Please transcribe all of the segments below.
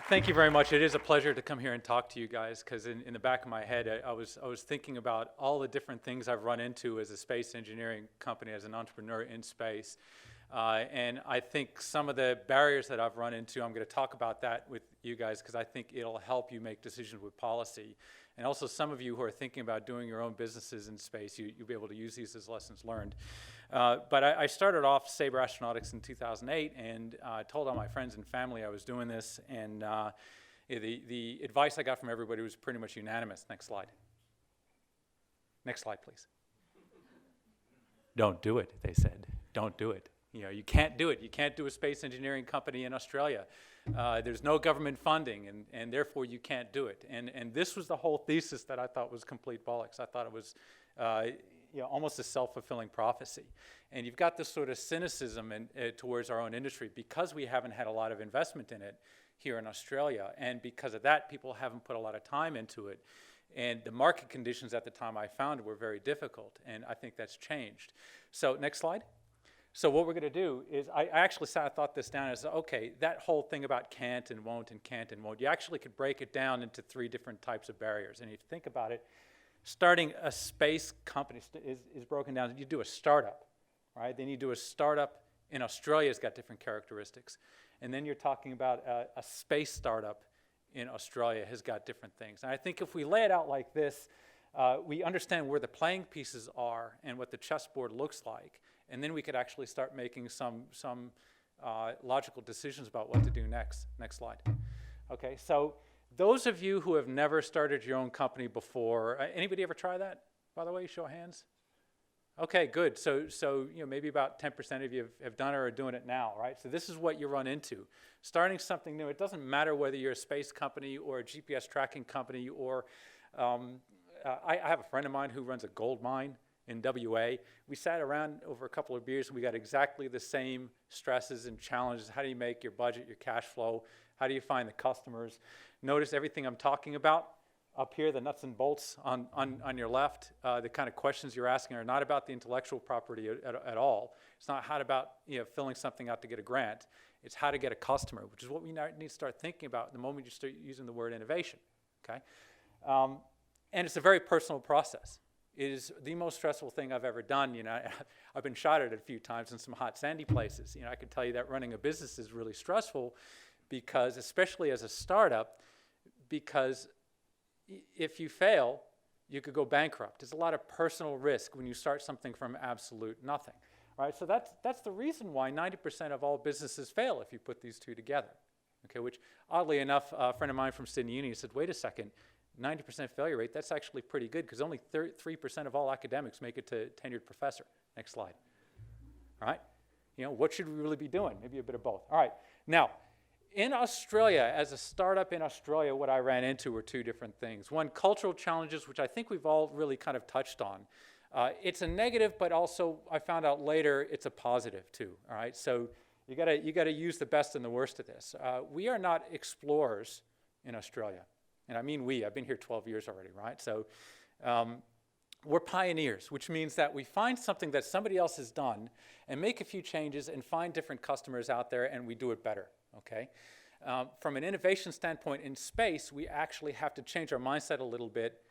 Thank you very much. It is a pleasure to come here and talk to you guys because in the back of my head, I was thinking about all the different things I've run into as a space engineering company, as an entrepreneur in space. And I think some of the barriers that I've run into, I'm going to talk about that with you guys because I think it'll help you make decisions with policy. And also some of you who are thinking about doing your own businesses in space, you'll be able to use these as lessons learned. But I started off Sabre Astronautics in 2008 and told all my friends and family I was doing this. And the advice I got from everybody was pretty much unanimous. Next slide. Next slide, please. Don't do it, they said. Don't do it. You can't do it. You can't do a space engineering company in Australia. There's no government funding, and therefore you can't do it. And this was the whole thesis that I thought was complete bollocks. I thought it was almost a self-fulfilling prophecy. And you've got this sort of cynicism towards our own industry because we haven't had a lot of investment in it here in Australia. And because of that, people haven't put a lot of time into it. And the market conditions at the time I found were very difficult, and I think that's changed. So next slide. So what we're going to do is, I actually thought this down as, okay, that whole thing about can't and won't and can't and won't, you actually could break it down into 3 different types of barriers. And if you think about it, starting a space company is broken down. You do a startup, right? Then you do a startup in Australia has got different characteristics. And then you're talking about a space startup in Australia has got different things. And I think if we lay it out like this, we understand where the playing pieces are and what the chessboard looks like. And then we could actually start making some logical decisions about what to do next. Next slide. Okay, so those of you who have never started your own company before, anybody ever try that, by the way? Show of hands. Okay, good. So maybe about 10% of you have done it or are doing it now, right? So this is what you run into. Starting something new, it doesn't matter whether you're a space company or a GPS tracking company or I have a friend of mine who runs a gold mine in WA. We sat around over a couple of beers and we got exactly the same stresses and challenges. How do you make your budget, your cash flow? How do you find the customers? Notice everything I'm talking about up here, the nuts and bolts on your left, the kind of questions you're asking are not about the intellectual property at all. It's not how about filling something out to get a grant. It's how to get a customer, which is what we need to start thinking about the moment you start using the word innovation. Okay, and it's a very personal process. It is the most stressful thing I've ever done. I've been shot at a few times in some hot, sandy places. I can tell you that running a business is really stressful because, especially as a startup, because if you fail, you could go bankrupt. There's a lot of personal risk when you start something from absolute nothing. Right? So that's the reason why 90% of all businesses fail if you put these two together. Okay, which, oddly enough, a friend of mine from Sydney Uni said, wait a second, 90% failure rate, that's actually pretty good because only 3% of all academics make it to tenured professor. Next slide. All right? What should we really be doing? Maybe a bit of both. All right. Now, in Australia, as a startup in Australia, what I ran into were 2 different things. One, cultural challenges, which I think we've all really kind of touched on. It's a negative, but also I found out later it's a positive too. All right? So you gotta use the best and the worst of this. We are not explorers in Australia. And I mean we, I've been here 12 years already, right? So we're pioneers, which means that we find something that somebody else has done and make a few changes and find different customers out there and we do it better, okay? From an innovation standpoint in space, we actually have to change our mindset a little bit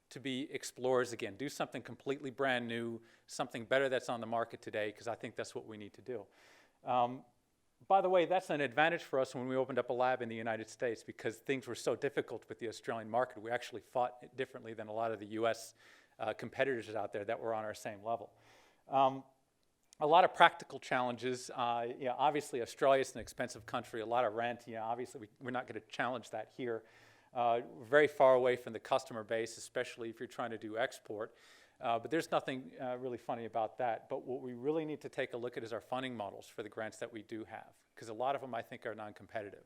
to be explorers again, do something completely brand new, something better that's on the market today, because I think that's what we need to do. By the way, that's an advantage for us when we opened up a lab in the United States because things were so difficult with the Australian market. We actually fought differently than a lot of the US competitors out there that were on our same level. A lot of practical challenges. Obviously, Australia is an expensive country, a lot of rent. Obviously, we're not going to challenge that here. We're very far away from the customer base, especially if you're trying to do export. But there's nothing really funny about that. But what we really need to take a look at is our funding models for the grants that we do have, because a lot of them I think are non-competitive.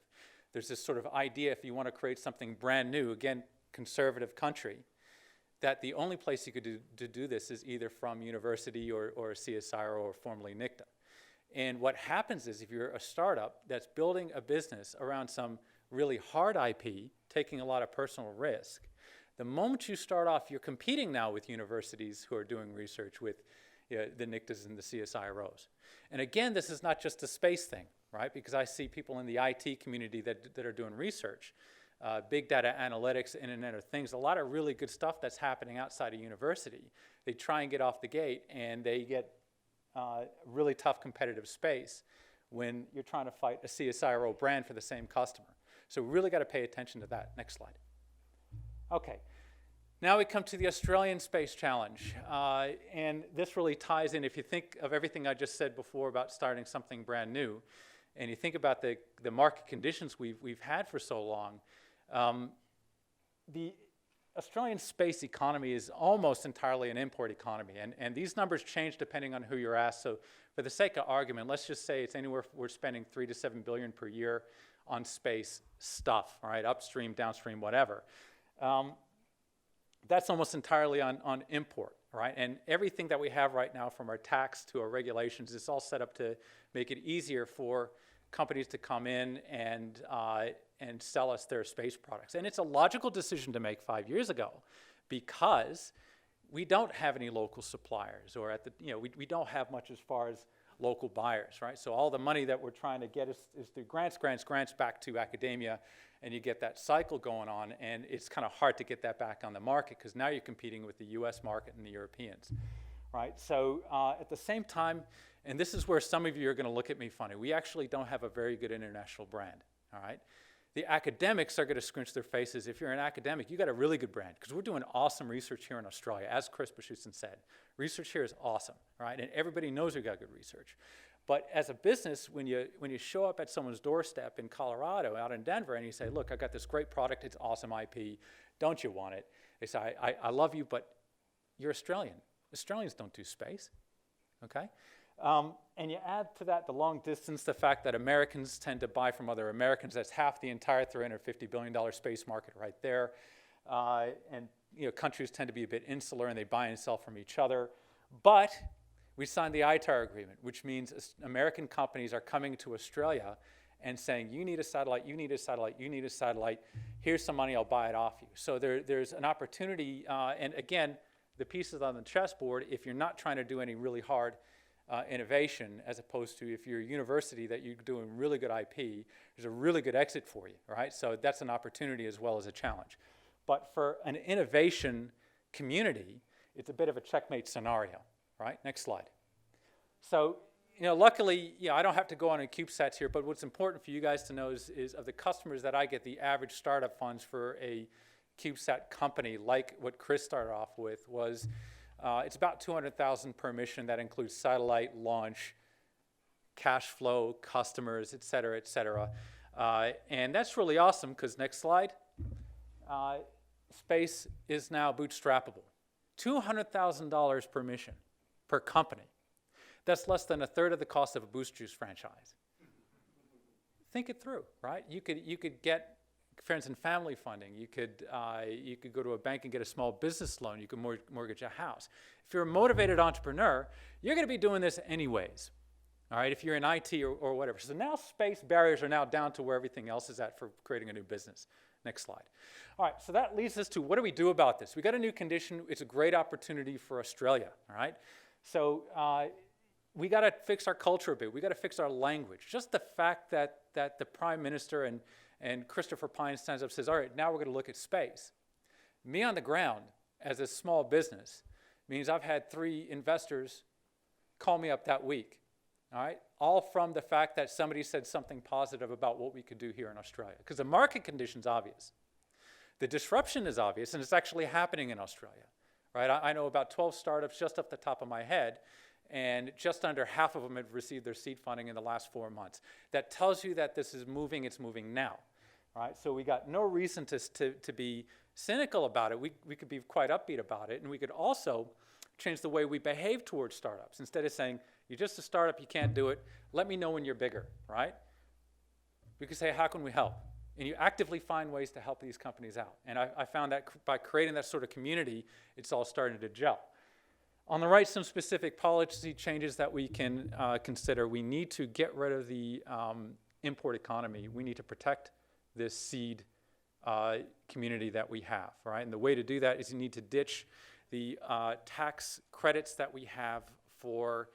There's this sort of idea if you want to create something brand new, again, conservative country, that the only place you could do this is either from university or CSIRO or formerly NICTA. And what happens is if you're a startup that's building a business around some really hard IP, taking a lot of personal risk, the moment you start off, you're competing now with universities who are doing research with the NICTAs and the CSIROs. And again, this is not just a space thing, right? Because I see people in the IT community that are doing research, big data analytics, Internet of Things, a lot of really good stuff that's happening outside of university. They try and get off the gate, and they get really tough competitive space when you're trying to fight a CSIRO brand for the same customer. So we really got to pay attention to that. Next slide. Okay. Now we come to the Australian Space Challenge, and this really ties in. If you think of everything I just said before about starting something brand new, and you think about the market conditions we've had for so long, the Australian space economy is almost entirely an import economy, and these numbers change depending on who you're asked. So for the sake of argument, let's just say it's anywhere we're spending $3 to $7 billion per year on space stuff, all right, upstream, downstream, whatever. That's almost entirely on import, right? And everything that we have right now, from our tax to our regulations, is all set up to make it easier for companies to come in and sell us their space products. And it's a logical decision to make 5 years ago, because we don't have any local suppliers, or we don't have much as far as local buyers, right? So all the money that we're trying to get is through grants back to academia, and you get that cycle going on, and it's kind of hard to get that back on the market, because now you're competing with the US market and the Europeans, right? So at the same time, and this is where some of you are going to look at me funny, we actually don't have a very good international brand, all right? The academics are going to scrunch their faces. If you're an academic, you got a really good brand, because we're doing awesome research here in Australia, as Chris Bashusin said. Research here is awesome, right? And everybody knows we got good research. But as a business, when you show up at someone's doorstep in Colorado, out in Denver, and you say, look, I got this great product, it's awesome IP, don't you want it? They say, I love you, but you're Australian. Australians don't do space, okay? And you add to that the long distance, the fact that Americans tend to buy from other Americans. That's half the entire $350 billion space market right there. And countries tend to be a bit insular, and they buy and sell from each other. But we signed the ITAR agreement, which means American companies are coming to Australia and saying, you need a satellite, you need a satellite, you need a satellite. Here's some money, I'll buy it off you. So there's an opportunity. And again, the pieces on the chessboard, if you're not trying to do any really hard innovation, as opposed to if you're a university that you're doing really good IP, there's a really good exit for you, right? So that's an opportunity as well as a challenge. But for an innovation community, it's a bit of a checkmate scenario, right? Next slide. So, luckily, I don't have to go on a CubeSats here, but what's important for you guys to know is of the customers that I get, the average startup funds for a CubeSat company, like what Chris started off with, was it's about $200,000 per mission. That includes satellite launch, cash flow, customers, et cetera, et cetera. And that's really awesome, because next slide, space is now bootstrappable. $200,000 per mission, per company. That's less than a third of the cost of a Boost Juice franchise. Think it through, right? You could get friends and family funding. You could go to a bank and get a small business loan. You could mortgage a house. If you're a motivated entrepreneur, you're going to be doing this anyways, all right, if you're in IT or whatever. So now space barriers are now down to where everything else is at for creating a new business. Next slide. All right, so that leads us to, what do we do about this? We got a new condition. It's a great opportunity for Australia, all right? So we got to fix our culture a bit. We got to fix our language. Just the fact that the Prime Minister and Christopher Pine stands up and says, all right, now we're going to look at space. Me on the ground, as a small business, means I've had 3 investors call me up that week, all right? All from the fact that somebody said something positive about what we could do here in Australia. Because the market condition's obvious. The disruption is obvious, and it's actually happening in Australia, right? I know about 12 startups just off the top of my head, and just under half of them have received their seed funding in the last 4 months. That tells you that this is moving, it's moving now, right? So we got no reason to be cynical about it. We could be quite upbeat about it, and we could also change the way we behave towards startups. Instead of saying, you're just a startup, you can't do it, let me know when you're bigger, right? We could say, how can we help? And you actively find ways to help these companies out. And I found that by creating that sort of community, it's all starting to gel. On the right, some specific policy changes that we can consider. We need to get rid of the import economy. We need to protect this seed community that we have, right? And the way to do that is you need to ditch the tax credits that we have for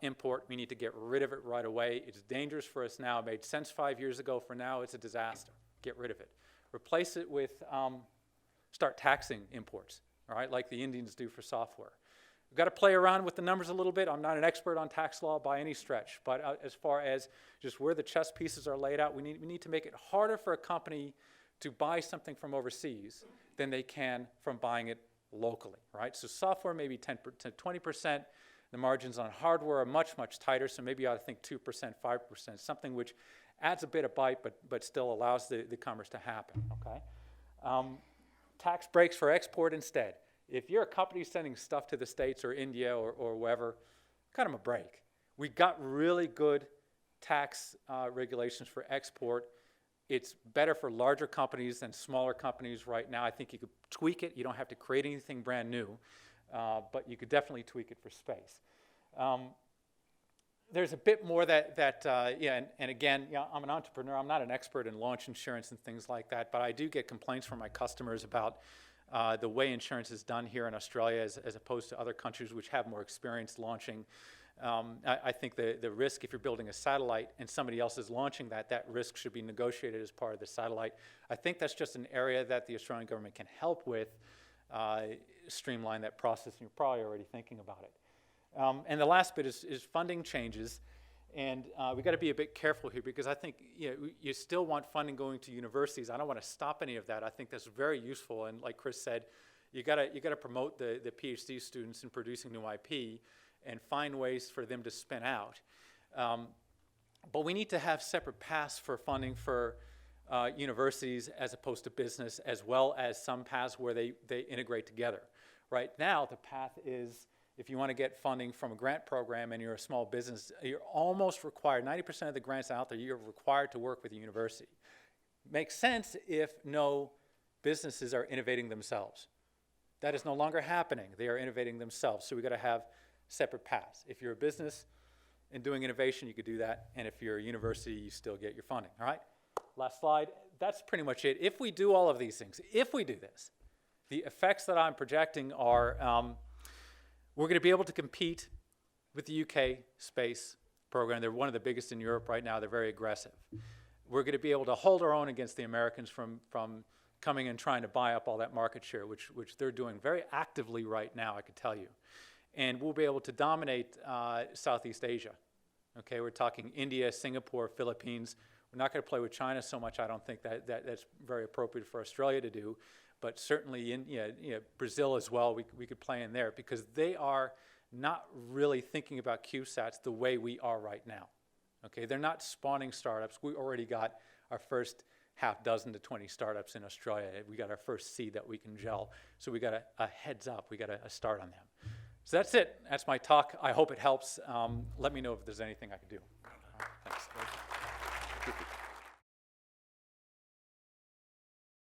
import. We need to get rid of it right away. It's dangerous for us now. It made sense 5 years ago. For now, it's a disaster. Get rid of it. Replace it with, start taxing imports, all right, like the Indians do for software. We've got to play around with the numbers a little bit. I'm not an expert on tax law by any stretch, but as far as just where the chess pieces are laid out, we need to make it harder for a company to buy something from overseas than they can from buying it locally, right? So software maybe 10 to 20%. The margins on hardware are much, much tighter, so maybe you ought to think 2%, 5%, something which adds a bit of bite but still allows the commerce to happen, okay? Tax breaks for export instead. If you're a company sending stuff to the States or India or wherever, cut them a break. We've got really good tax regulations for export. It's better for larger companies than smaller companies right now. I think you could tweak it. You don't have to create anything brand new, but you could definitely tweak it for space. There's a bit more and again, I'm an entrepreneur. I'm not an expert in launch insurance and things like that, but I do get complaints from my customers about the way insurance is done here in Australia as opposed to other countries which have more experience launching. I think the risk, if you're building a satellite and somebody else is launching that risk should be negotiated as part of the satellite. I think that's just an area that the Australian government can help with, streamline that process, and you're probably already thinking about it. And the last bit is funding changes. And we've got to be a bit careful here because I think you still want funding going to universities. I don't want to stop any of that. I think that's very useful. And like Chris said, you got to promote the PhD students in producing new IP and find ways for them to spin out. But we need to have separate paths for funding for universities as opposed to business, as well as some paths where they integrate together. Right now, the path is, if you want to get funding from a grant program and you're a small business, you're almost required, 90% of the grants out there, you're required to work with a university. Makes sense if no businesses are innovating themselves. That is no longer happening. They are innovating themselves. So we've got to have separate paths. If you're a business and doing innovation, you could do that. And if you're a university, you still get your funding. All right? Last slide. That's pretty much it. If we do all of these things, if we do this, the effects that I'm projecting are we're going to be able to compete with the UK space program. They're one of the biggest in Europe right now. They're very aggressive. We're going to be able to hold our own against the Americans from coming and trying to buy up all that market share, which they're doing very actively right now, I could tell you. And we'll be able to dominate Southeast Asia. Okay, we're talking India, Singapore, Philippines. We're not going to play with China so much. I don't think that's very appropriate for Australia to do. But certainly in Brazil as well, we could play in there because they are not really thinking about CubeSats the way we are right now. Okay, they're not spawning startups. We already got our first half dozen to 20 startups in Australia. We got our first seed that we can gel. So we got a heads up. We got a start on them. So that's it. That's my talk. I hope it helps. Let me know if there's anything I can do.